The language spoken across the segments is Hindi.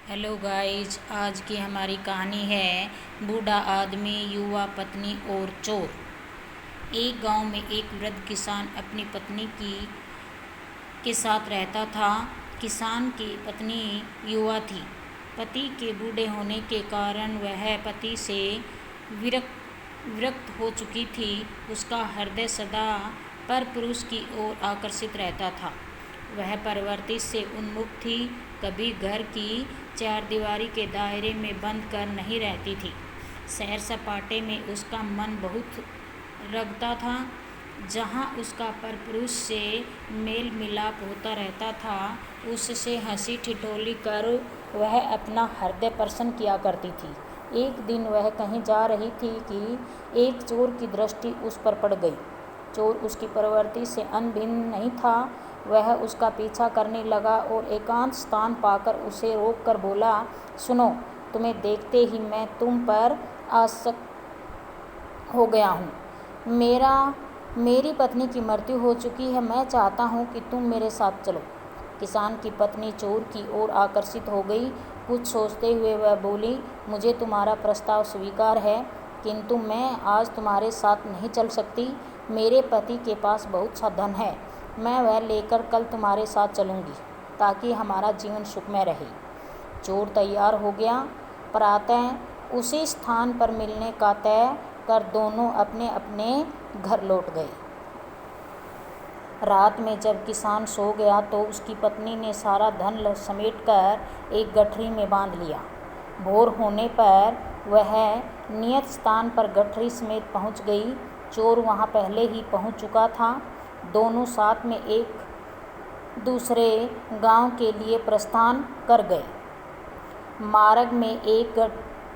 हेलो गाइज, आज की हमारी कहानी है बूढ़ा आदमी, युवा पत्नी और चोर। एक गांव में एक वृद्ध किसान अपनी पत्नी के साथ रहता था। किसान की पत्नी युवा थी। पति के बूढ़े होने के कारण वह पति से विरक्त हो चुकी थी। उसका हृदय सदा परपुरुष की ओर आकर्षित रहता था। वह प्रवृत्ति से उन्मुख थी, कभी घर की चारदीवारी के दायरे में बंद कर नहीं रहती थी। सैर सपाटे में उसका मन बहुत रगता था। जहाँ उसका परपुरुष से मेल मिलाप होता रहता था, उससे हंसी ठिठोली कर वह अपना हृदय प्रसन्न किया करती थी। एक दिन वह कहीं जा रही थी कि एक चोर की दृष्टि उस पर पड़ गई। चोर उसकी प्रवृत्ति से अनभिन्न नहीं था। वह उसका पीछा करने लगा और एकांत स्थान पाकर उसे रोककर बोला, सुनो, तुम्हें देखते ही मैं तुम पर आसक्त हो गया हूँ। मेरी पत्नी की मृत्यु हो चुकी है। मैं चाहता हूँ कि तुम मेरे साथ चलो। किसान की पत्नी चोर की ओर आकर्षित हो गई। कुछ सोचते हुए वह बोली, मुझे तुम्हारा प्रस्ताव स्वीकार है, किंतु मैं आज तुम्हारे साथ नहीं चल सकती। मेरे पति के पास बहुत सा धन है। मैं वह लेकर कल तुम्हारे साथ चलूँगी, ताकि हमारा जीवन सुखमय रहे। चोर तैयार हो गया। प्रातः उसी स्थान पर मिलने का तय कर दोनों अपने अपने घर लौट गए। रात में जब किसान सो गया तो उसकी पत्नी ने सारा धन समेटकर एक गठरी में बांध लिया। भोर होने पर वह नियत स्थान पर गठरी समेत पहुंच गई। चोर वहां पहले ही पहुंच चुका था। दोनों साथ में एक दूसरे गांव के लिए प्रस्थान कर गए। मार्ग में एक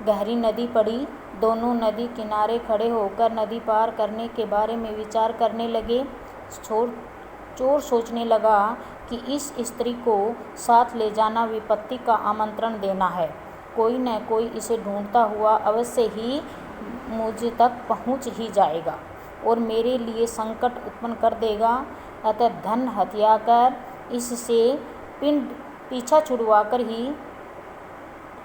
गहरी नदी पड़ी। दोनों नदी किनारे खड़े होकर नदी पार करने के बारे में विचार करने लगे। चोर सोचने लगा कि इस स्त्री को साथ ले जाना विपत्ति का आमंत्रण देना है। कोई न कोई इसे ढूंढता हुआ अवश्य ही मुझ तक पहुंच ही जाएगा और मेरे लिए संकट उत्पन्न कर देगा। अतः धन हथियाकर इससे पीछा छुड़वाकर ही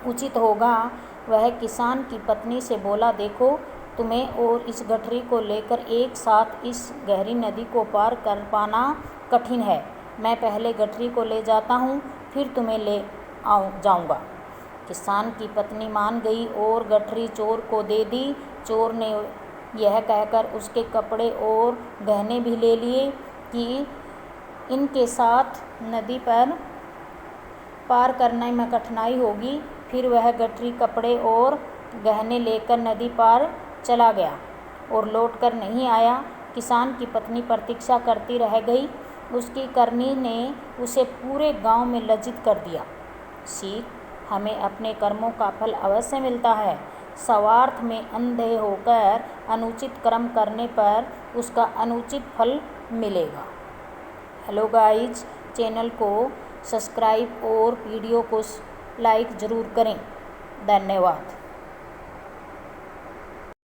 उचित होगा। वह किसान की पत्नी से बोला, देखो, तुम्हें और इस गठरी को लेकर एक साथ इस गहरी नदी को पार कर पाना कठिन है। मैं पहले गठरी को ले जाता हूँ, फिर तुम्हें ले जाऊँगा। किसान की पत्नी मान गई और गठरी चोर को दे दी। चोर ने यह कहकर उसके कपड़े और गहने भी ले लिए कि इनके साथ नदी पर पार करने में कठिनाई होगी। फिर वह गठरी, कपड़े और गहने लेकर नदी पार चला गया और लौटकर नहीं आया। किसान की पत्नी प्रतीक्षा करती रह गई। उसकी करनी ने उसे पूरे गांव में लज्जित कर दिया। सीख, हमें अपने कर्मों का फल अवश्य मिलता है। स्वार्थ में अंधे होकर अनुचित कर्म करने पर उसका अनुचित फल मिलेगा। हेलो गाइज, चैनल को सब्सक्राइब और वीडियो को लाइक ज़रूर करें। धन्यवाद।